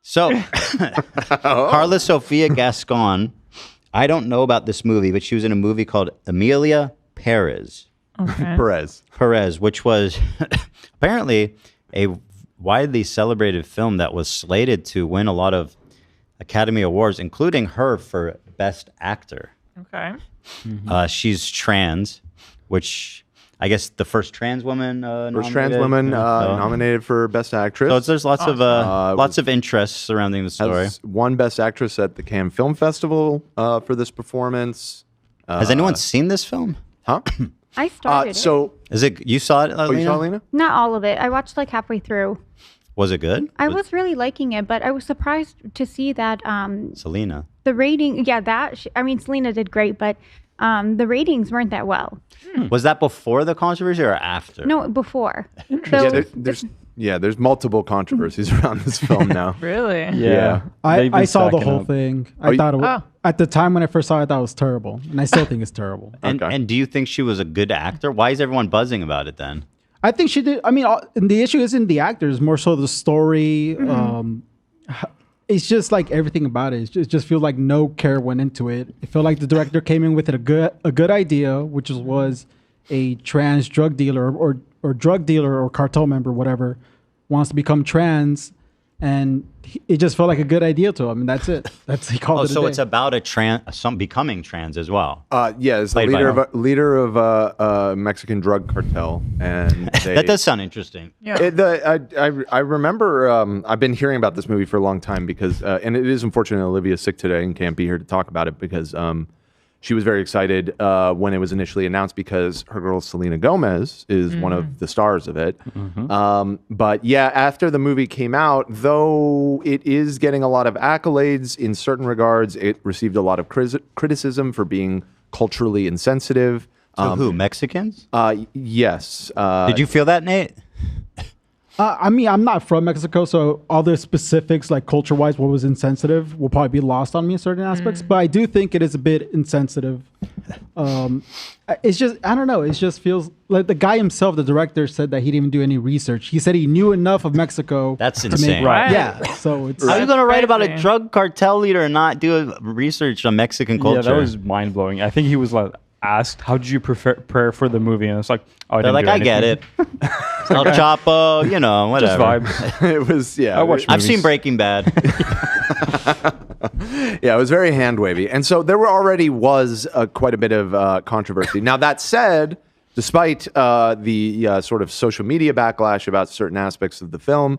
So, Carla Sofia Gascón, I don't know about this movie, but she was in a movie called Emilia Perez. Okay. Perez, which was apparently a widely celebrated film that was slated to win a lot of Academy Awards, including her for Best Actor. Okay. She's trans, which I guess the first trans woman nominated for Best Actress. So there's lots of interests surrounding the story. Won Best Actress at the Cannes Film Festival for this performance. Has anyone seen this film? Huh? I started it. Is it you saw it, Lena? Oh, you saw it, Lena? Not all of it. I watched like halfway through. Was it good? I was really liking it, but I was surprised to see that Selena. the rating, Selena did great, but the ratings weren't that well. Was that before the controversy or after? No, before. There's multiple controversies around this film now. Really? Yeah. I saw the whole thing. I thought it was, at the time when I first saw it, I thought it was terrible. And I still think it's terrible. And do you think she was a good actor? Why is everyone buzzing about it then? I think she did. I mean, the issue isn't the actors, more so the story. It's just like everything about it. It just feels like no care went into it. It felt like the director came in with a good idea, which was a trans drug dealer or drug dealer or cartel member, whatever, wants to become trans, and it just felt like a good idea to him, and that's it. He called it. So it's about becoming trans as well. Yeah, it's the leader of a Mexican drug cartel, and that does sound interesting. Yeah. I remember I've been hearing about this movie for a long time because, and it is unfortunate Olivia's sick today and can't be here to talk about it because she was very excited when it was initially announced because her girl Selena Gomez is one of the stars of it. But yeah, after the movie came out, though it is getting a lot of accolades in certain regards, it received a lot of criticism for being culturally insensitive. So who, Mexicans? Yes. Did you feel that, Nate? I mean, I'm not from Mexico, so all the specifics, like culture-wise, what was insensitive, will probably be lost on me in certain aspects. But I do think it is a bit insensitive. It's just, I don't know. It just feels like the guy himself, the director, said that he didn't even do any research. He said he knew enough of Mexico. That's insane. Right. Yeah. So it's. How are you going to write about a drug cartel leader and not do research on Mexican culture? Yeah, that was mind-blowing. I think he was like asked, how did you prepare for the movie? And it's like, oh, they're like, I get it. El Chapo, whatever. Just vibes. It was, yeah. I've seen Breaking Bad. Yeah, it was very hand-wavy. And so there was quite a bit of controversy. Now, that said, despite the sort of social media backlash about certain aspects of the film,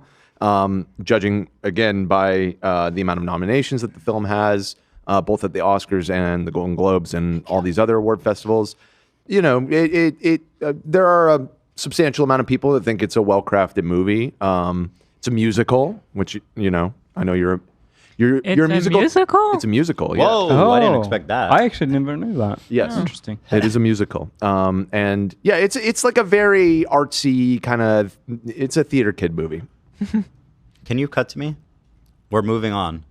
judging, again, by the amount of nominations that the film has, both at the Oscars and the Golden Globes and all these other award festivals, there are a substantial amount of people that think it's a well-crafted movie. It's a musical, which I know you're a musical. It's a musical. Yeah. Whoa! I didn't expect that. I actually never knew that. Yes, interesting. It is a musical, and yeah, it's like a very artsy kind of. It's a theater kid movie. Can you cut to me? We're moving on.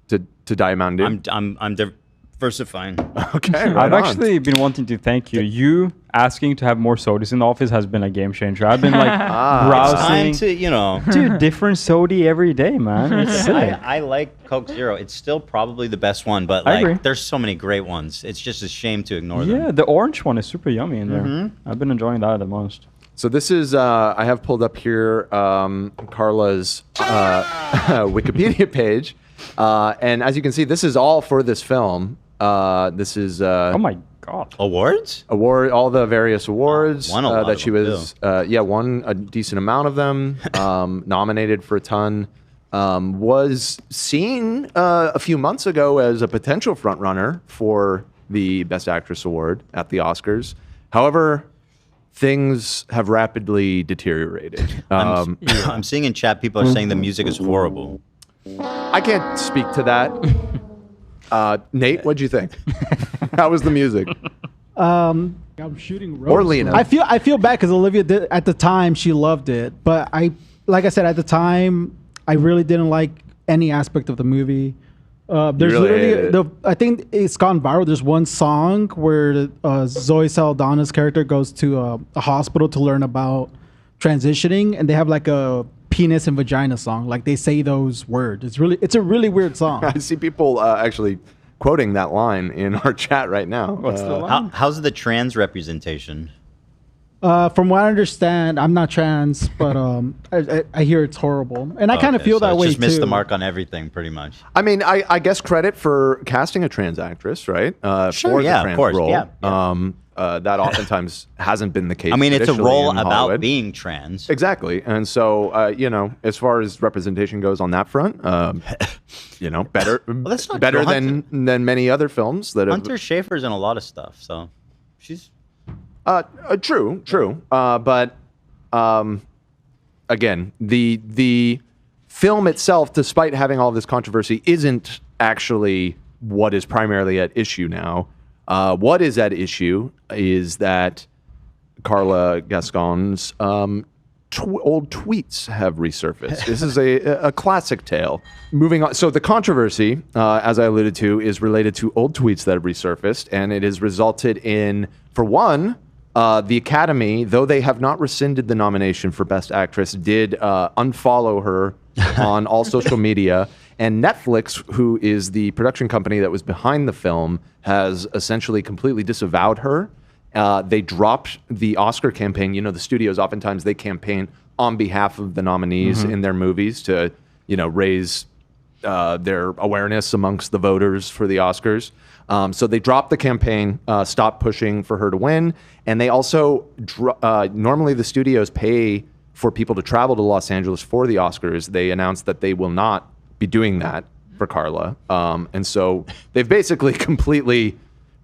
To Diet Mountain Dew? I'm diversifying. Okay, I've actually been wanting to thank you. You asking to have more sodas in the office has been a game changer. I've been like browsing. It's time to, Dude, different soda every day, man. It's sick. I like Coke Zero. It's still probably the best one, but I agree. There's so many great ones. It's just a shame to ignore them. Yeah, the orange one is super yummy in there. I've been enjoying that the most. So this is, I have pulled up here Carla's Wikipedia page. And as you can see, this is all for this film. This is oh my god, awards, all the various awards won a lot that she was. Won a decent amount of them. Nominated for a ton. Was seen a few months ago as a potential frontrunner for the Best Actress award at the Oscars. However, things have rapidly deteriorated. I'm seeing in chat people are saying the music is horrible. I can't speak to that. Nate, what'd you think? How was the music? I'm shooting ropes. Or Lena. I feel bad because Olivia did, at the time she loved it, but like I said, at the time I really didn't like any aspect of the movie. There's literally I think it's gone viral. There's one song where Zoe Saldana's character goes to a hospital to learn about transitioning, and they have like a penis and vagina song. Like they say those words. It's a really weird song. I see people actually quoting that line in our chat right now. What's the line? How's the trans representation? From what I understand, I'm not trans, but I hear it's horrible, and I kind of feel so that it's way just missed too. the mark on everything, pretty much. I mean, I guess credit for casting a trans actress, right? Sure, for yeah, the of trans course, role. yeah. That oftentimes hasn't been the case. I mean, it's a traditionally role in about Hollywood. being trans. Exactly. And so, as far as representation goes on that front, better that's not better true. than many other films that have. Hunter Schafer's in a lot of stuff, so she's. True. But again, the film itself, despite having all this controversy, isn't actually what is primarily at issue now. What is at issue is that Carla Gascon's old tweets have resurfaced. This is a classic tale. Moving on. So the controversy, as I alluded to, is related to old tweets that have resurfaced, and it has resulted in, for one, the Academy, though they have not rescinded the nomination for Best Actress, did unfollow her on all social media. And Netflix, who is the production company that was behind the film, has essentially completely disavowed her. They dropped the Oscar campaign. The studios, oftentimes they campaign on behalf of the nominees in their movies to, raise their awareness amongst the voters for the Oscars. So they dropped the campaign, stopped pushing for her to win. And they also, normally the studios pay for people to travel to Los Angeles for the Oscars. They announced that they will not be doing that for Carla. And so they've basically completely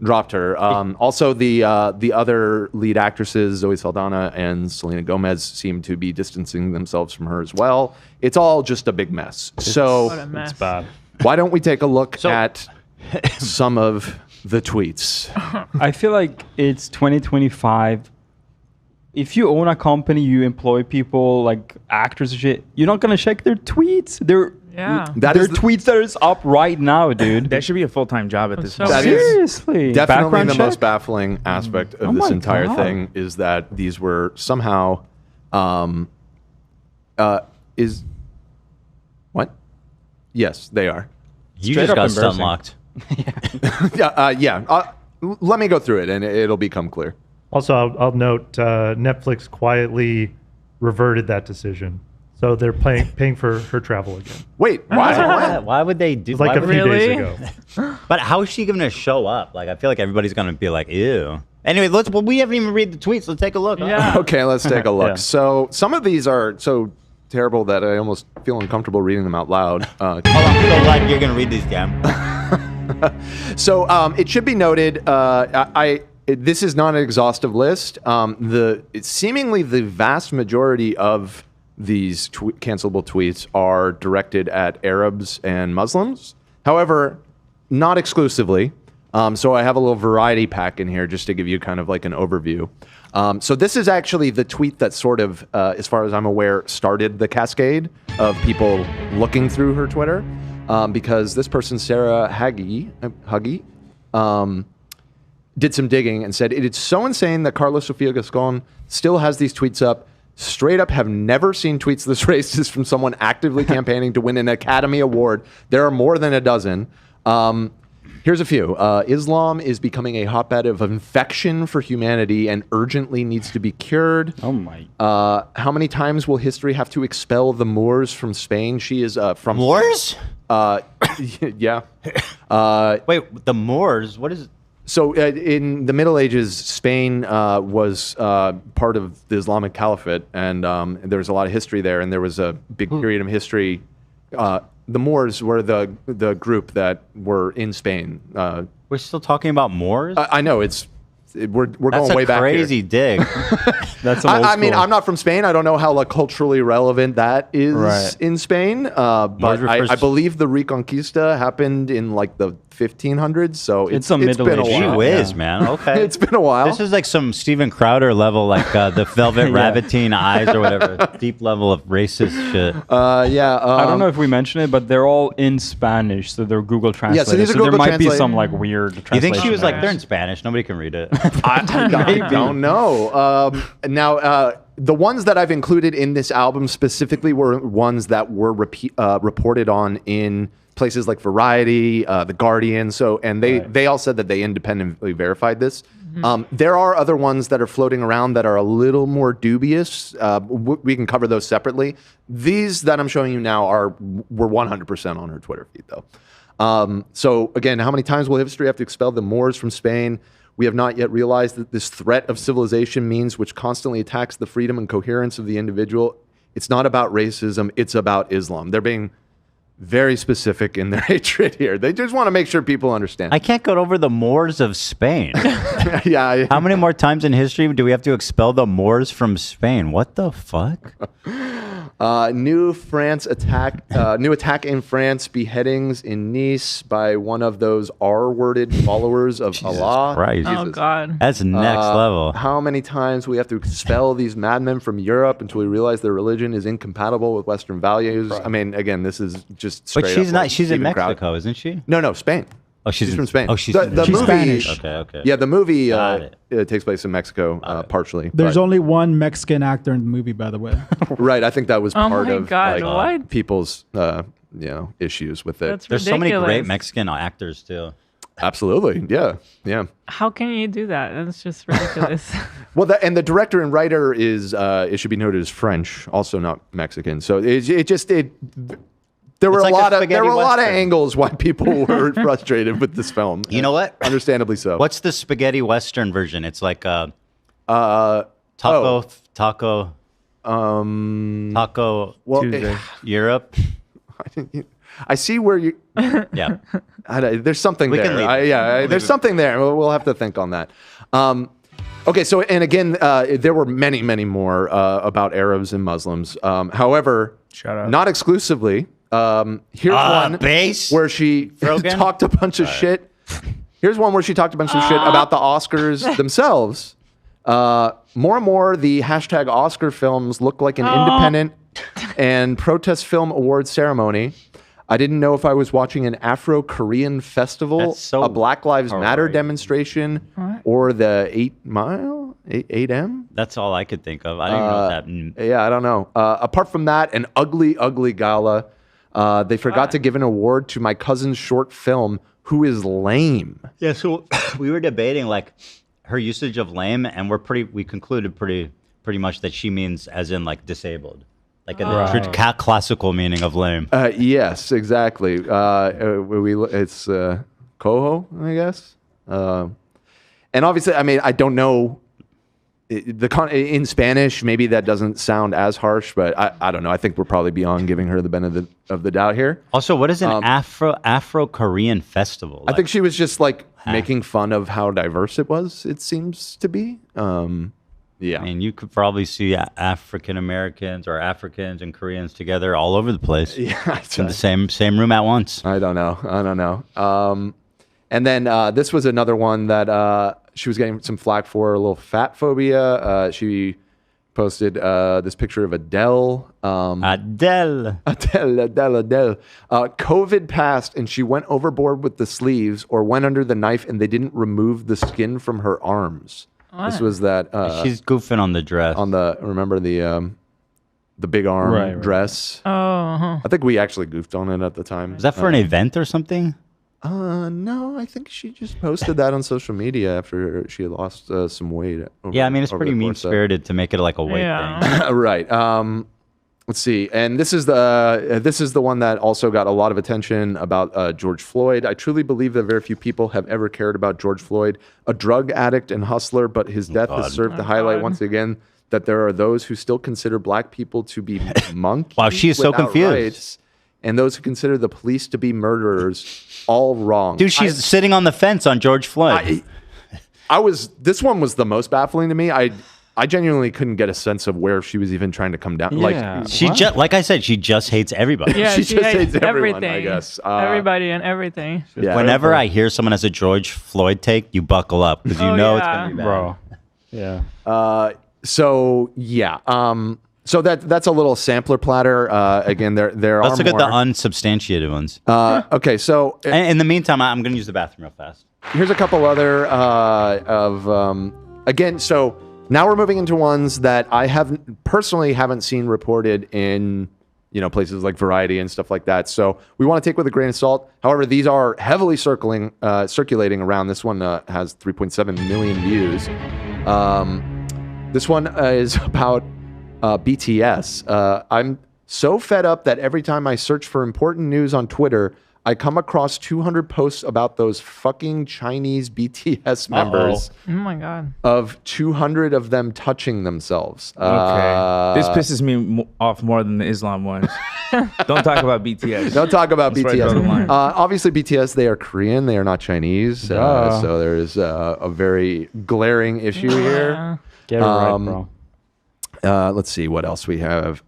dropped her. Also, the other lead actresses, Zoe Saldana and Selena Gomez, seem to be distancing themselves from her as well. It's all just a big mess. What a So mess. It's bad. why don't we take a look at some of the tweets? I feel like it's 2025. If you own a company, you employ people like actors and shit, you're not gonna check their tweets. Yeah. That Their is the- tweets that is up right now, dude. That should be a full-time job at this so point. That is Seriously. definitely Background the check? most baffling aspect of Oh this my entire God. thing is that these were somehow is what? Yes, they are. You Straight just up got embarrassing. stun-locked. Let me go through it, and it'll become clear. Also, I'll note Netflix quietly reverted that decision. So they're paying for her travel again. Wait, Why would they do? It's like why a would few they- days Really? ago. But how is she going to show up? Like, I feel like everybody's going to be like, ew. Anyway, we haven't even read the tweets. Let's take a look. Yeah. Okay, let's take a look. Yeah. So some of these are so terrible that I almost feel uncomfortable reading them out loud. Oh, I'm so glad you're going to read these, Cam. So it should be noted, this is not an exhaustive list. Seemingly the vast majority of these cancelable tweets are directed at Arabs and Muslims. However, not exclusively. So I have a little variety pack in here just to give you kind of like an overview. So this is actually the tweet that sort of, as far as I'm aware, started the cascade of people looking through her Twitter. Because this person, Sarah Huggy, did some digging and said, "It's so insane that Carla Sofia Gascón still has these tweets up. Straight up have never seen tweets this racist from someone actively campaigning to win an Academy Award. There are more than a dozen. Here's a few. Islam is becoming a hotbed of infection for humanity and urgently needs to be cured. Oh my. How many times will history have to expel the Moors from Spain? She is from... Moors? Yeah. Wait, the Moors? What is it? So in the Middle Ages, Spain was part of the Islamic Caliphate, and there was a lot of history there, and there was a big period of history. The Moors were the group that were in Spain. We're still talking about Moors? I know we're That's going way a back crazy here. dig. That's some old I mean, school. I'm not from Spain. I don't know how culturally relevant that is Right. in Spain. But refers I to- believe the Reconquista happened in the 1500s. So It's a been Middle a Age. Gee while. whiz, Yeah. man. Okay. It's been a while. This is like some Steven Crowder level, like the Velvet Yeah. Rabbitine eyes or whatever. Deep level of racist shit. Yeah. I don't know if we mentioned it, but they're all in Spanish, so they're Google Translate. these are there Google might be Translate. some weird translation. You think she was there. like, they're in Spanish, nobody can read it? I don't know. Now, the ones that I've included in this album specifically were ones that were reported on in places like Variety, The Guardian. So, and they all said that they independently verified this. There are other ones that are floating around that are a little more dubious. We can cover those separately. These that I'm showing you now were 100% on her Twitter feed, though. So again, how many times will history have to expel the Moors from Spain? We have not yet realized that this threat of civilization means which constantly attacks the freedom and coherence of the individual. It's not about racism. It's about Islam. They're being very specific in their hatred here. They just want to make sure people understand. I can't get over the Moors of Spain. Yeah. How many more times in history do we have to expel the Moors from Spain? What the fuck? New attack in France, beheadings in Nice by one of those R-worded followers of Allah. Christ. Oh God. That's next level. How many times we have to expel these madmen from Europe until we realize their religion is incompatible with Western values? Right. I mean, again, this is just straight But she's up not. like She's in Steven Mexico, Crowder. isn't she? No, Spain. Oh, she's from Spain. Oh, she's the she's movie. Spanish. Okay. Yeah, the movie Got it takes place in Mexico partially. There's but- only one Mexican actor in the movie, by the way. right. I think that was Oh part my of God, like, what? people's issues with it. That's There's so many great ridiculous. Mexican actors too. Absolutely. Yeah. How can you do that? That's just ridiculous. Well, and the director and writer is it should be noted is French, also not Mexican. So there were It's a like a lot of spaghetti lot of western. angles why people were frustrated with this film. You know what? Understandably so. What's the spaghetti western version? It's like taco. Well, Tuesday. Europe. I see where you. Yeah. There's something We there. can leave it. There's something there. We'll have to think on that. Okay, so and again, there were many, many more about Arabs and Muslims. However, Shout out. not exclusively. Here's one base? where she Rogan? talked a bunch of shit. Here's one where she talked a bunch of shit about the Oscars themselves. More and more, the hashtag Oscar films look like an independent and protest film awards ceremony. I didn't know if I was watching an Afro-Korean festival, That's so a Black Lives Matter right. demonstration, or the 8M? That's all I could think of. I didn't know that. Yeah, I don't know. Apart from that, an ugly, ugly gala. They forgot to give an award to my cousin's short film, Who is Lame. Yeah, so we were debating like her usage of lame, and we concluded pretty much that she means as in like disabled, like a classical meaning of lame. Yes, exactly. It's coho, I guess. And obviously, I mean, I don't know. In Spanish, maybe that doesn't sound as harsh, but I don't know. I think we're probably beyond giving her the benefit of the doubt here. Also, what is an Afro-Korean festival? I think she was just like making fun of how diverse it was. It seems to be. Yeah. I mean, you could probably see African Americans or Africans and Koreans together all over the place. Yeah, in the same room at once. I don't know. And then this was another one that she was getting some flack for, a little fat phobia. She posted this picture of Adele. Adele. COVID passed and she went overboard with the sleeves or went under the knife and they didn't remove the skin from her arms. What? This was that. She's goofing on the dress. Remember the big arm dress? Oh. I think we actually goofed on it at the time. Is that for an event or something? No, I think she just posted that on social media after she had lost some weight. Yeah, I mean, it's pretty mean-spirited to make it like a weight thing. Right. Let's see. And this is the one that also got a lot of attention about George Floyd. I truly believe that very few people have ever cared about George Floyd, a drug addict and hustler, but his death has served to highlight once again that there are those who still consider black people to be monkeys. Wow, she is so without confused. rights, and those who consider the police to be murderers, all wrong. Dude, she's sitting on the fence on George Floyd. This one was the most baffling to me. I genuinely couldn't get a sense of where she was even trying to come down. Yeah. Like She just, like I said, she just hates everybody. Yeah, She she just hates hates everyone, everything. I guess. Everybody and everything. yeah. Whenever I hear someone has a George Floyd take, you buckle up because you Oh, know yeah. it's gonna be bad. Bro. Yeah. So yeah. So that's a little sampler platter. Again, there are Let's look at more. the unsubstantiated ones. Okay, so And in the meantime, I'm going to use the bathroom real fast. here's a couple other again. So Now we're moving into ones that I haven't seen reported in places like Variety and stuff like that. So we want to take with a grain of salt. However, these are heavily circulating around. This one has 3.7 million views. This one is about BTS. I'm so fed up that every time I search for important news on Twitter, I come across 200 posts about those fucking Chinese BTS members. Oh my god. Of 200 of them touching themselves. Okay. This pisses me off more than the Islam ones. Don't talk about BTS. Don't talk about That's where I draw the BTS. line. Obviously, BTS, they are Korean. They are not Chinese. So there's a very glaring issue here. Get it right, bro. Let's see what else we have.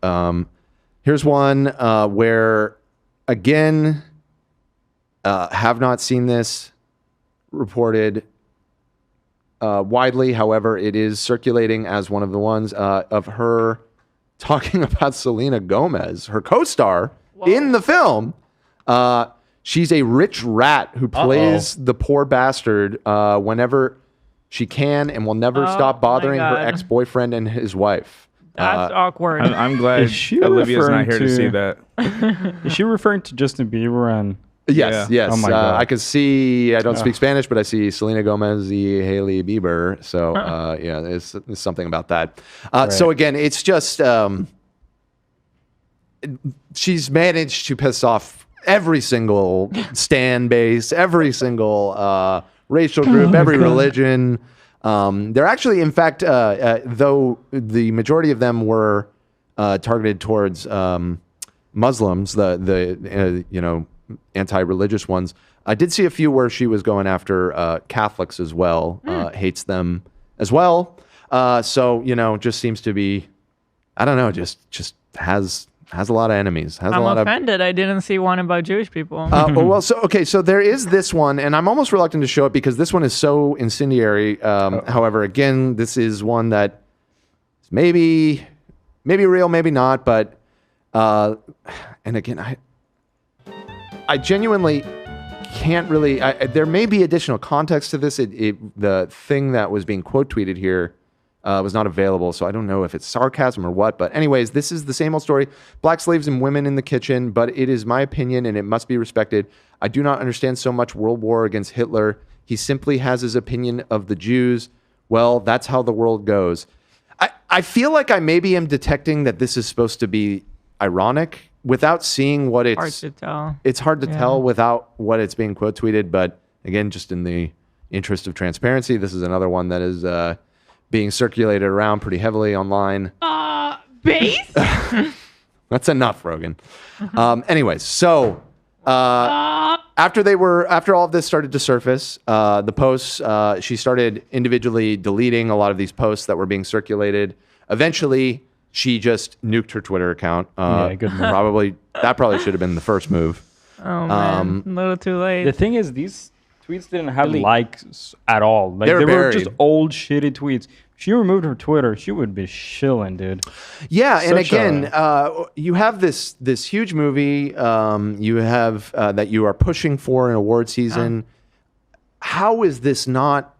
Here's one where, again, have not seen this reported widely. However, it is circulating as one of the ones of her talking about Selena Gomez, her co-star in the film. She's a rich rat who plays the poor bastard whenever she can and will never stop bothering her God. ex-boyfriend and his wife. That's awkward. I'm glad Is she Olivia's not referring here to to- see that. Is she referring to Justin Bieber and? Yes, Yeah. yes. Oh my God. I can see, I don't speak Spanish, but I see Selena Gomez, the Haley Bieber. So, yeah, there's something about that. So, again, it's just, she's managed to piss off every single stan base, every single racial group, every religion. They're actually, in fact, though the majority of them were targeted towards Muslims, the anti-religious ones. I did see a few where she was going after Catholics as well, hates them as well. So, just seems to be, I don't know, just has a lot of enemies. Has I'm a lot offended. I didn't see one about Jewish people. So there is this one, and I'm almost reluctant to show it because this one is so incendiary. However, again, this is one that maybe real, maybe not, but and again, I genuinely can't really. There may be additional context to this. The thing that was being quote tweeted here was not available, so I don't know if it's sarcasm or what. But anyways, this is the same old story: black slaves and women in the kitchen. But it is my opinion, and it must be respected. I do not understand so much World War against Hitler. He simply has his opinion of the Jews. Well, that's how the world goes. I feel like I maybe am detecting that this is supposed to be ironic without seeing what it's Hard to tell. It's hard to tell without what it's being quote tweeted. But again, just in the interest of transparency, this is another one that is being circulated around pretty heavily online. Base? That's enough, Rogan. Anyways, so after all of this started to surface, the posts, she started individually deleting a lot of these posts that were being circulated. Eventually, she just nuked her Twitter account. Good move. Probably should have been the first move. Oh man, a little too late. The thing is, these tweets didn't have likes at all. Like They were they were buried. just old shitty tweets. If she removed her Twitter, she would be shilling, dude. Yeah, and Such again, you have this huge movie you have that you are pushing for in award season. How is this not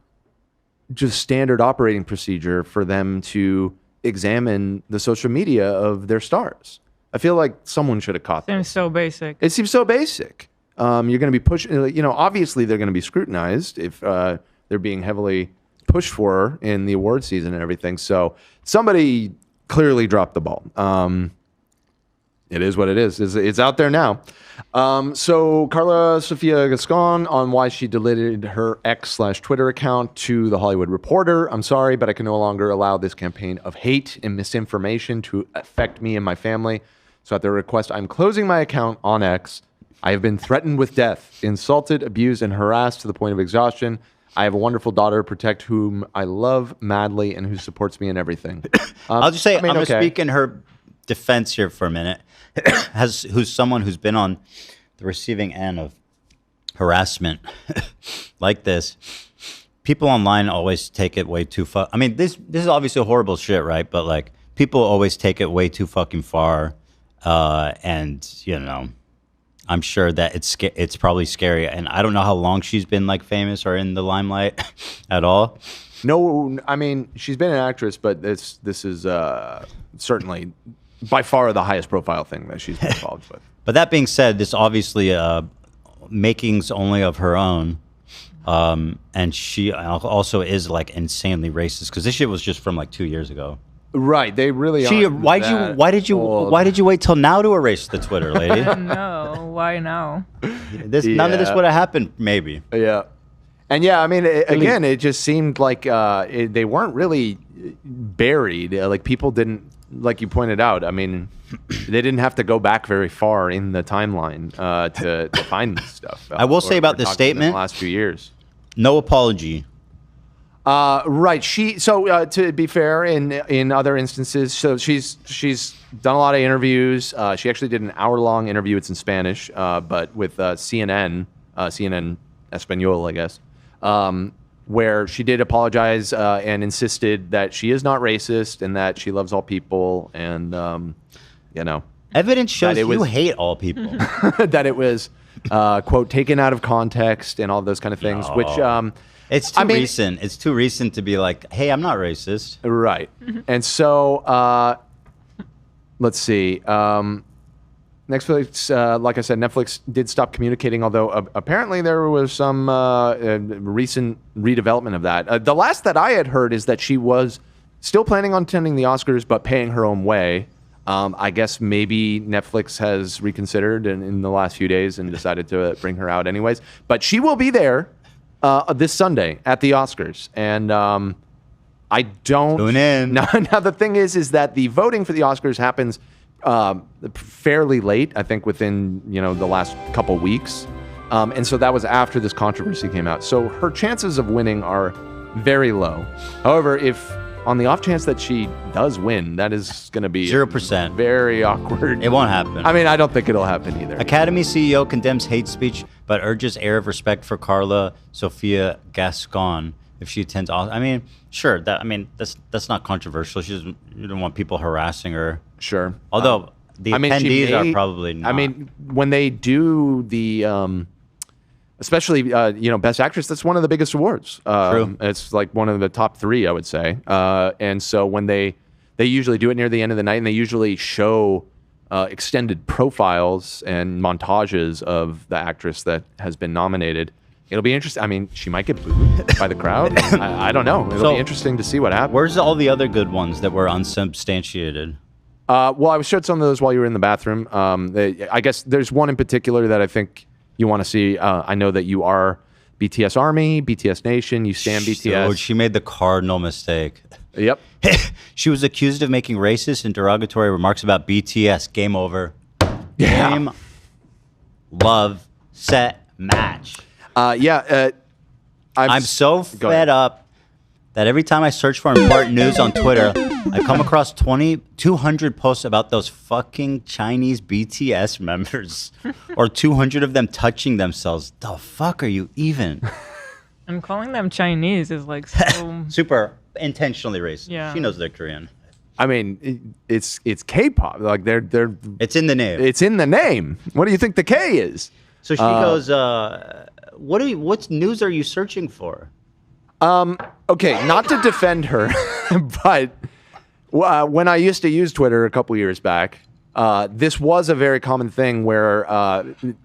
just standard operating procedure for them to examine the social media of their stars? I feel like someone should have caught Seems this. so basic. It seems so basic. You're going to be pushing, obviously they're going to be scrutinized if they're being heavily pushed for in the award season and everything. So somebody clearly dropped the ball. It is what it is. It's out there now. So Carla Sofia Gascón on why she deleted her X/Twitter account to The Hollywood Reporter. I'm sorry, but I can no longer allow this campaign of hate and misinformation to affect me and my family. So at their request, I'm closing my account on X. I have been threatened with death, insulted, abused, and harassed to the point of exhaustion. I have a wonderful daughter to protect whom I love madly and who supports me in everything. I'll just say, I'm going to okay. speak in her defense here for a minute. Who's someone who's been on the receiving end of harassment like this. People online always take it way too far. I mean, this is obviously horrible shit, right? But like, people always take it way too fucking far, and I'm sure that it's probably scary. And I don't know how long she's been like famous or in the limelight at all. No, I mean, she's been an actress, but this is certainly by far the highest profile thing that she's been involved with. But that being said, this obviously makings only of her own. And she also is like insanely racist because this shit was just from like 2 years ago. Right, they really She, are. why did you wait till now to erase the Twitter, lady? No, why now? None of this would have happened, maybe. Yeah. And yeah, I mean, again, it just seemed like they weren't really buried. Like people didn't, like you pointed out. I mean, they didn't have to go back very far in the timeline to find this stuff. I will say about this statement, in the last few years, no apology. Right. To be fair, in other instances, so she's done a lot of interviews. She actually did an hour-long interview. It's in Spanish, but with CNN Espanol, I guess. Where she did apologize and insisted that she is not racist and that she loves all people, and Evidence shows you hate all people. that it was quote taken out of context and all those kind of things. No. Which It's too recent. It's too recent to be like, hey, I'm not racist. right. And so let's see. Netflix, like I said, Netflix did stop communicating, although apparently there was some recent redevelopment of that. The last that I had heard is that she was still planning on attending the Oscars, but paying her own way. I guess maybe Netflix has reconsidered in the last few days and decided to bring her out anyways. But she will be there this Sunday at the Oscars. And I don't... Tune in. Now the thing is that the voting for the Oscars happens... fairly late, I think within the last couple weeks, and so that was after this controversy came out. So her chances of winning are very low. However, if on the off chance that she does win, that is going to be 0%. Very awkward. It won't happen. I mean, I don't think it'll happen either. Academy CEO condemns hate speech, but urges air of respect for Sofía Gascón if she attends. I mean, sure. That's not controversial. You don't want people harassing her. Sure. Although the attendees are probably not. I mean, when they do the, especially Best Actress, that's one of the biggest awards. True. It's like one of the top 3, I would say. And so when they usually do it near the end of the night, and they usually show extended profiles and montages of the actress that has been nominated. It'll be interesting. I mean, she might get booed by the crowd. I don't know. It'll be interesting to see what happens. Where's all the other good ones that were unsubstantiated? Well, I showed some of those while you were in the bathroom. I guess there's one in particular that I think you want to see. I know that you are BTS Army, BTS Nation. You stand BTS. So she made the cardinal mistake. Yep. She was accused of making racist and derogatory remarks about BTS. Game over. Yeah. Game, love, set, match. I'm so fed up that every time I search for important news on Twitter, I come across 200 posts about those fucking Chinese BTS members or 200 of them touching themselves. The fuck are you even? And calling them Chinese is like so... Super intentionally racist. Yeah. She knows they're Korean. I mean, it's K-pop. Like they're. It's in the name. It's in the name. What do you think the K is? So she goes, what news are you searching for? Okay, not to defend her, but when I used to use Twitter a couple years back, this was a very common thing where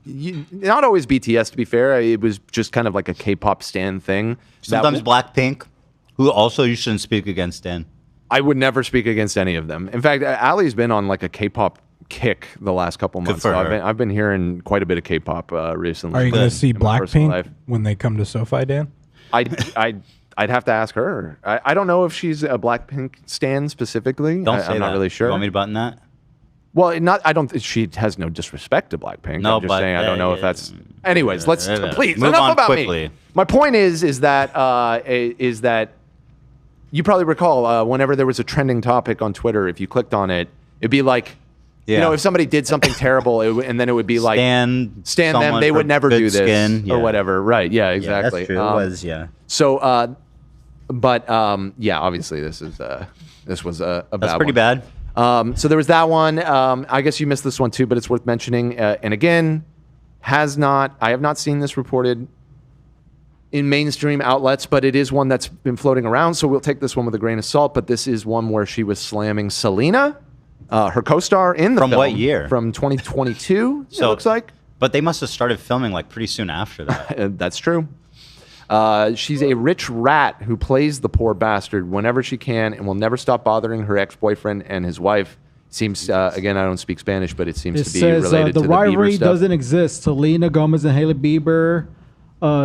not always BTS, to be fair. It was just kind of like a K-pop stan thing. Sometimes Blackpink, who also you shouldn't speak against, Dan. I would never speak against any of them. In fact, Ali's been on like a K-pop kick the last couple months. For so her. I've been hearing quite a bit of K-pop recently. Are you going to see in my personal life. Blackpink when they come to SoFi, Dan? I'd have to ask her. I don't know if she's a Blackpink stan specifically. Don't say I'm that. not really sure. You want me to button that? Well, I don't. She has no disrespect to Blackpink. No, I'm just but saying I don't know if that's. Anyways, let's please move enough on about quickly. me. My point is that you probably recall whenever there was a trending topic on Twitter, if you clicked on it, it'd be like, if somebody did something terrible, and then it would be like Stand them. They would never do this skin. or whatever. Right? Yeah, exactly. Yeah, that's true. It was, yeah. So, yeah, obviously this was a bad That's pretty one. bad. So there was that one. I guess you missed this one too, but it's worth mentioning. And again, I have not seen this reported. in mainstream outlets, but it is one that's been floating around. So we'll take this one with a grain of salt. But this is one where she was slamming Selena, her co-star in the From film. what year? From 2022, it looks like. But they must have started filming like pretty soon after that. That's true. She's a rich rat who plays the poor bastard whenever she can and will never stop bothering her ex-boyfriend and his wife. Seems, again, I don't speak Spanish, but it seems to be related to the the Bieber rivalry stuff. doesn't exist. Selena Gomez and Hailey Bieber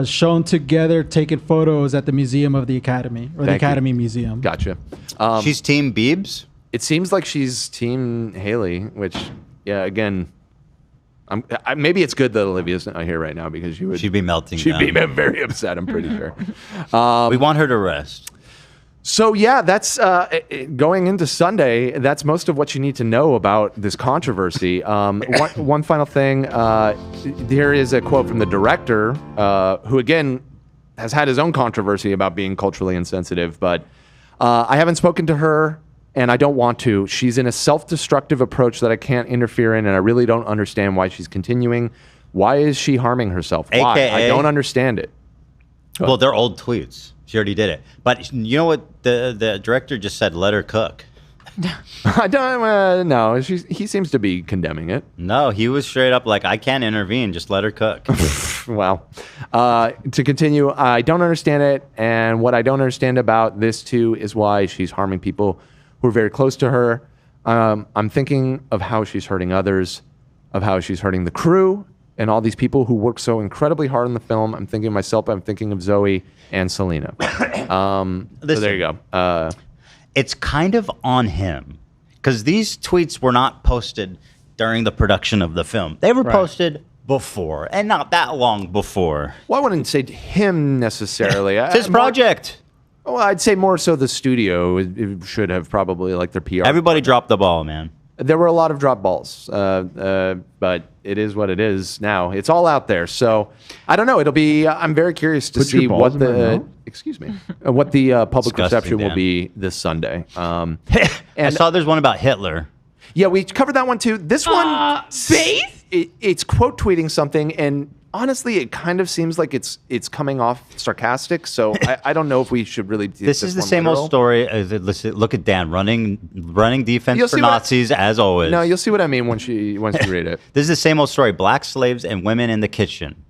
shown together taking photos at the Museum of the Academy, or the Thank you. Academy Museum. Gotcha. She's Team Biebs? It seems like she's Team Haley, which, yeah, again, maybe it's good that Olivia's not here right now because She'd be melting She'd be down. very upset, I'm pretty sure. We want her to rest. So, yeah, that's going into Sunday. That's most of what you need to know about this controversy. One final thing. There is a quote from the director, who, again, has had his own controversy about being culturally insensitive. But I haven't spoken to her, and I don't want to. She's in a self-destructive approach that I can't interfere in, and I really don't understand why she's continuing. Why is she harming herself? Why? AKA I don't understand it. Well, they're old tweets. She already did it. But you know what the director just said? Let her cook. I don't no. He seems to be condemning it. No, he was straight up like, I can't intervene. Just let her cook. Well, to continue, I don't understand it. And what I don't understand about this, too, is why she's harming people who are very close to her. I'm thinking of how she's hurting others, of how she's hurting the crew, and all these people who work so incredibly hard on the film. I'm thinking of myself. I'm thinking of Zoe and Selena. So there you go. It's kind of on him because these tweets were not posted during the production of the film. They were posted before, and not that long before. Well, I wouldn't say him necessarily. It's his project. Well, I'd say more so the studio it should have probably like their PR. Everybody dropped the ball, man. There were a lot of drop balls, but it is what it is now. It's all out there. So I don't know. It'll be. I'm very curious to see what the what the public Disgusting, reception will Dan. be this Sunday. I saw there's one about Hitler. Yeah, we covered that one too. This one, it's quote tweeting something, and honestly, it kind of seems like it's coming off sarcastic. So I don't know if we should really. This is the same old story. Look at Dan running defense You'll for see what I- Nazis as always. No, you'll see what I mean once you read it. This is the same old story. Black slaves and women in the kitchen.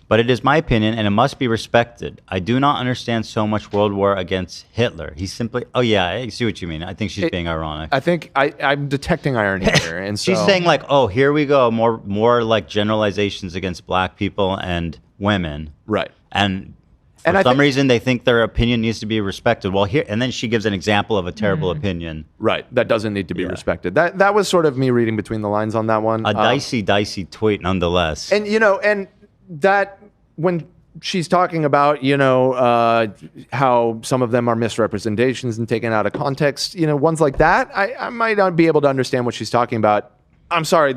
But it is my opinion, and it must be respected. I do not understand so much World War against Hitler. He's simply. Oh yeah, I see what you mean. I think she's being ironic. I think I'm detecting irony here, and so She's saying like, oh, here we go, more like generalizations against black people and women, right? And for I some think- reason, they think their opinion needs to be respected. Well, here and then she gives an example of a terrible opinion. Right, that doesn't need to be respected. That was sort of me reading between the lines on that one. A dicey tweet, nonetheless. And and that when she's talking about how some of them are misrepresentations and taken out of context, ones like that, I might not be able to understand what she's talking about. I'm sorry,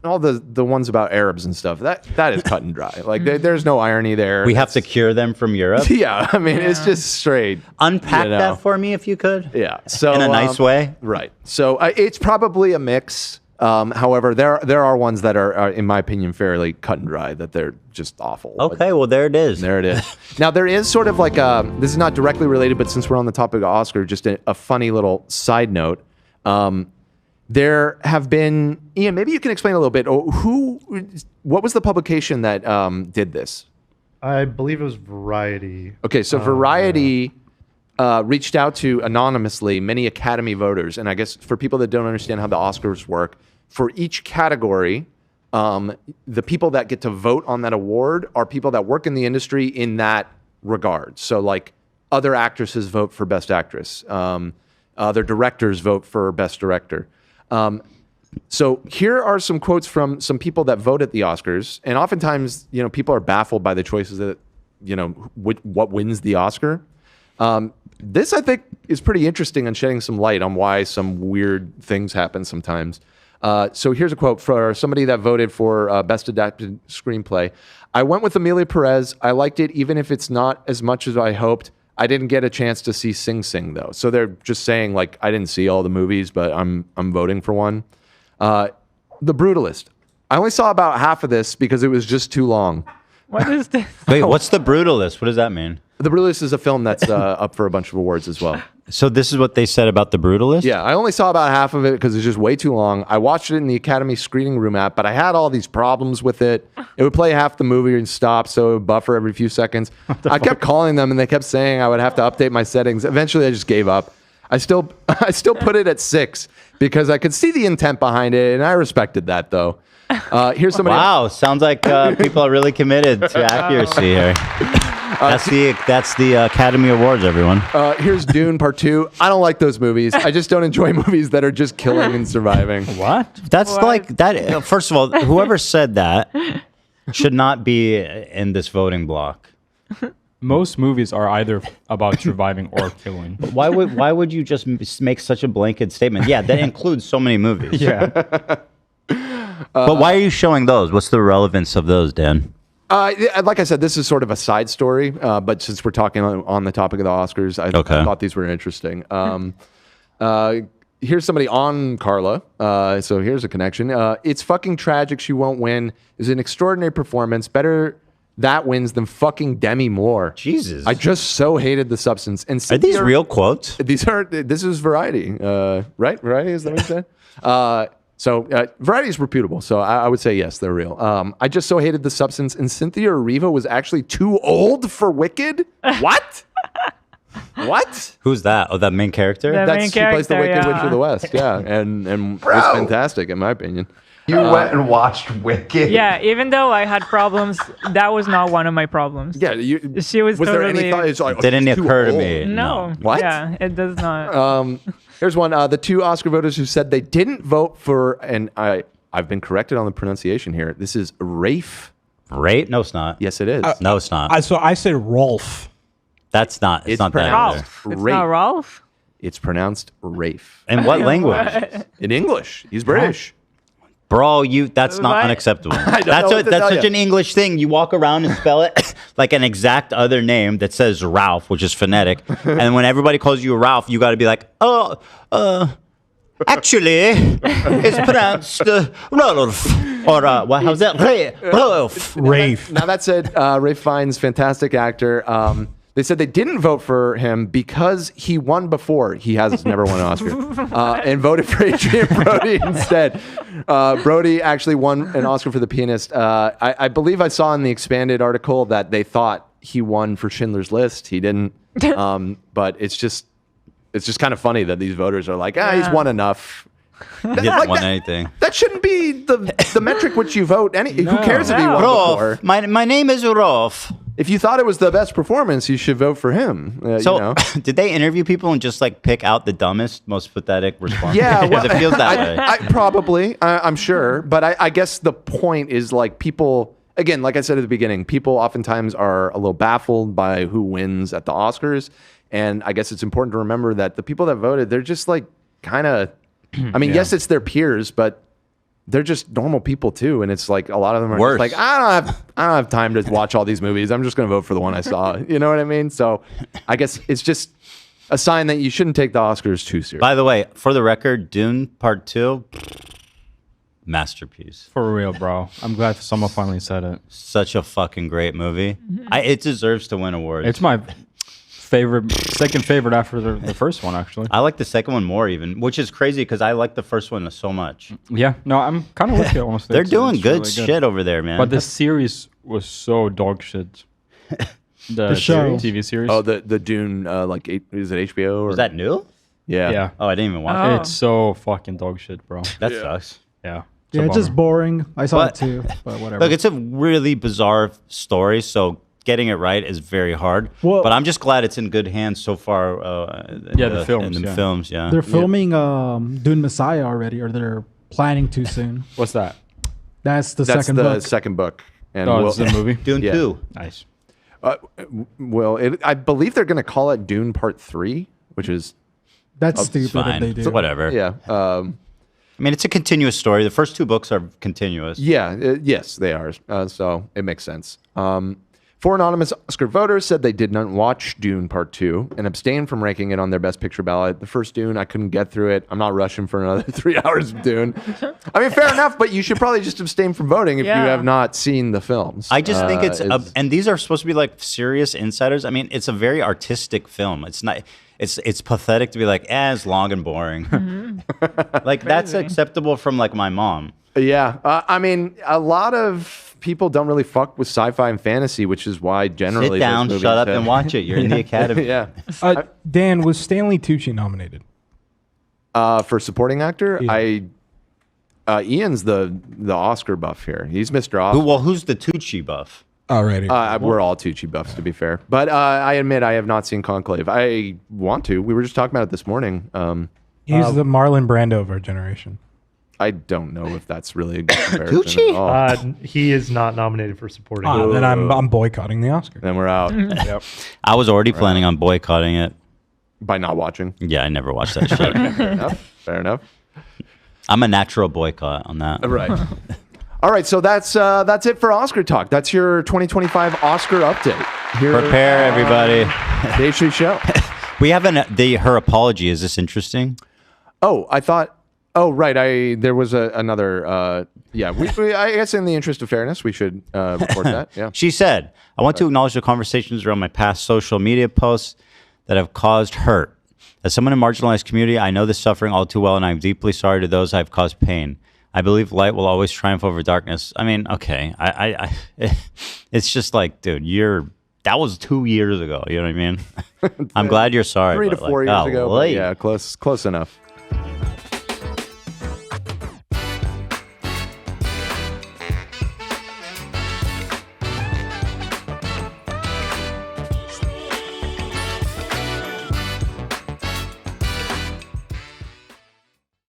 all the ones about Arabs and stuff, that is cut and dry. Like there's no irony there. We have to cure them from Europe. Yeah, I mean it's just straight. Unpack that for me if you could. Yeah, so in a nice way. Right. So it's probably a mix. However, there are ones that are, in my opinion, fairly cut and dry, that they're just awful. Okay, well, there it is. There it is. Now, there is sort of like this is not directly related, but since we're on the topic of Oscar, just a funny little side note. There have been, Ian, maybe you can explain a little bit. What was the publication that did this? I believe it was Variety. Okay, so Variety reached out to anonymously many Academy voters. And I guess for people that don't understand how the Oscars work, for each category, the people that get to vote on that award are people that work in the industry in that regard. So like other actresses vote for Best Actress. Other directors vote for Best Director. So here are some quotes from some people that vote at the Oscars. And oftentimes, people are baffled by the choices that, what wins the Oscar. This, I think, is pretty interesting and shedding some light on why some weird things happen sometimes. So here's a quote for somebody that voted for Best Adapted Screenplay. I went with Emilia Perez. I liked it, even if it's not as much as I hoped. I didn't get a chance to see Sing Sing, though. So they're just saying, like, I didn't see all the movies, but I'm voting for one. The Brutalist. I only saw about half of this because it was just too long. What is this? Wait, what's The Brutalist? What does that mean? The Brutalist is a film that's up for a bunch of awards as well. So this is what they said about The Brutalist? Yeah, I only saw about half of it because it's just way too long. I watched it in the Academy screening room app, but I had all these problems with it. It would play half the movie and stop, so it would buffer every few seconds. I kept calling them, and they kept saying I would have to update my settings. Eventually, I just gave up. I still put it at 6 because I could see the intent behind it, and I respected that, though. Here's somebody. Wow, sounds like people are really committed to accuracy here. That's the Academy Awards, everyone. Here's Dune Part 2. I don't like those movies. I just don't enjoy movies that are just killing and surviving. What? That's like that. First of all, whoever said that should not be in this voting block. Most movies are either about surviving or killing. Why would you just make such a blanket statement? Yeah, that includes so many movies. Yeah. But why are you showing those? What's the relevance of those, Dan? Like I said, this is sort of a side story, but since we're talking on the topic of the Oscars, I thought these were interesting. Here's somebody on Carla. So here's a connection. It's fucking tragic she won't win. It's an extraordinary performance. Better that wins than fucking Demi Moore. Jesus. I just so hated the substance. And Are these real quotes? These aren't. This is Variety, right? Variety, is that what you said? So Variety is reputable. So I would say yes, they're real. I just so hated the substance. And Cynthia Erivo was actually too old for Wicked. What? What? Who's that? Oh, that main character? She plays the Wicked Witch of the West. Yeah, and was fantastic in my opinion. You went and watched Wicked. Yeah, even though I had problems, that was not one of my problems. Yeah, she was there totally... any thought? It's like, Didn't she's too occur to old. me. No. What? Yeah, it does not. Here's one. The 2 Oscar voters who said they didn't vote for, and I've been corrected on the pronunciation here. This is Rafe. Rafe? No, it's not. Yes, it is. No, it's not. So I said Rolf. That's not. It's not that. either. Ralph. It's not Ralph? It's pronounced Rafe. In what language? In English. He's British. Bro, that's not What? unacceptable. I don't know That's what to tell such ya. an English thing. You walk around and spell it like an exact other name that says Ralph, which is phonetic. And when everybody calls you Ralph, you got to be like, actually, it's pronounced Ralph. Or how's that? Ralph. Rafe. Now that said, Rafe Fiennes, fantastic actor. They said they didn't vote for him because he won before. He has never won an Oscar. And voted for Adrian Brody instead. Brody actually won an Oscar for The Pianist. I believe I saw in the expanded article that they thought he won for Schindler's List. He didn't. But it's just kind of funny that these voters are like, he's won enough. Didn't want anything. That shouldn't be the metric which you vote. Who cares if he won before? Rolf. My name is Rolf. If you thought it was the best performance, you should vote for him. So, did they interview people and just like pick out the dumbest, most pathetic response? Yeah, because it feels that way. Probably, I'm sure. But I guess the point is like people, again, like I said at the beginning, people oftentimes are a little baffled by who wins at the Oscars. And I guess it's important to remember that the people that voted, they're just like kind of, I mean, yes, it's their peers, but they're just normal people too, and it's like a lot of them are just like, I don't have time to watch all these movies. I'm just going to vote for the one I saw. You know what I mean? So, I guess it's just a sign that you shouldn't take the Oscars too seriously. By the way, for the record, Dune Part 2, masterpiece. For real, bro. I'm glad someone finally said it. Such a fucking great movie. It deserves to win awards. It's my second favorite after the first one, actually. I like the second one more even, which is crazy because I like the first one so much. Yeah, no, I'm kind of with you, honestly. They're It's doing really good shit over there, man. But the series was so dog shit. The show. TV series. Oh, the Dune, is it HBO? Or? Was that new? Yeah. Yeah. Oh, I didn't even watch it. It's so fucking dog shit, bro. That sucks. Yeah. Yeah, it's just boring. I saw But- it too, but whatever. Look, it's a really bizarre story, so getting it right is very hard. Well- but I'm just glad it's in good hands so far. the films, In the yeah. films, yeah. They're filming Dune Messiah already, or they're planning to soon. What's that? That's the That's second the book. second book. And Oh, it's a movie? Dune Yeah. 2. Nice. I believe they're going to call it Dune Part 3, which is, That's stupid Fine. if they do. Whatever. yeah. I mean, it's a continuous story. The first two books are continuous. Yes, they are. So it makes sense. 4 anonymous Oscar voters said they did not watch Dune Part 2 and abstained from ranking it on their Best Picture ballot. The first Dune, I couldn't get through it. I'm not rushing for another 3 hours of Dune. I mean, fair enough, but you should probably just abstain from voting if you have not seen the films. I just think and these are supposed to be like serious insiders. I mean, it's a very artistic film. It's not. It's pathetic to be like, it's long and boring. Like that's acceptable from like my mom. Yeah, I mean, a lot of people don't really fuck with sci-fi and fantasy, which is why generally sit down, shut up, and watch it. You're in the Academy. Yeah. Dan, was Stanley Tucci nominated? For supporting actor, Ian's the Oscar buff here. He's Mr. Oscar. Who's the Tucci buff? Already. We're all Tucci buffs, to be fair. But I admit I have not seen Conclave. I want to. We were just talking about it this morning. He's the Marlon Brando of our generation. I don't know if that's really a good comparison at all. He is not nominated for supporting. Then I'm boycotting the Oscar. Then we're out. Yep. I was already planning on boycotting it. By not watching? Yeah, I never watched that shit. Fair enough. I'm a natural boycott on that. Right. All right, so that's it for Oscar Talk. That's your 2025 Oscar update. Here, prepare, everybody. Dave Street Show. We have her apology. Is this interesting? Oh, I thought. Oh, right. There was another. I guess in the interest of fairness, we should report that. Yeah. She said, "I want to acknowledge the conversations around my past social media posts that have caused hurt. As someone in a marginalized community, I know this suffering all too well, and I'm deeply sorry to those I've caused pain. I believe light will always triumph over darkness." I mean, okay. It's just like, dude, that was 2 years ago. You know what I mean? I'm glad you're sorry. 3 to 4 years ago. But Yeah, close enough.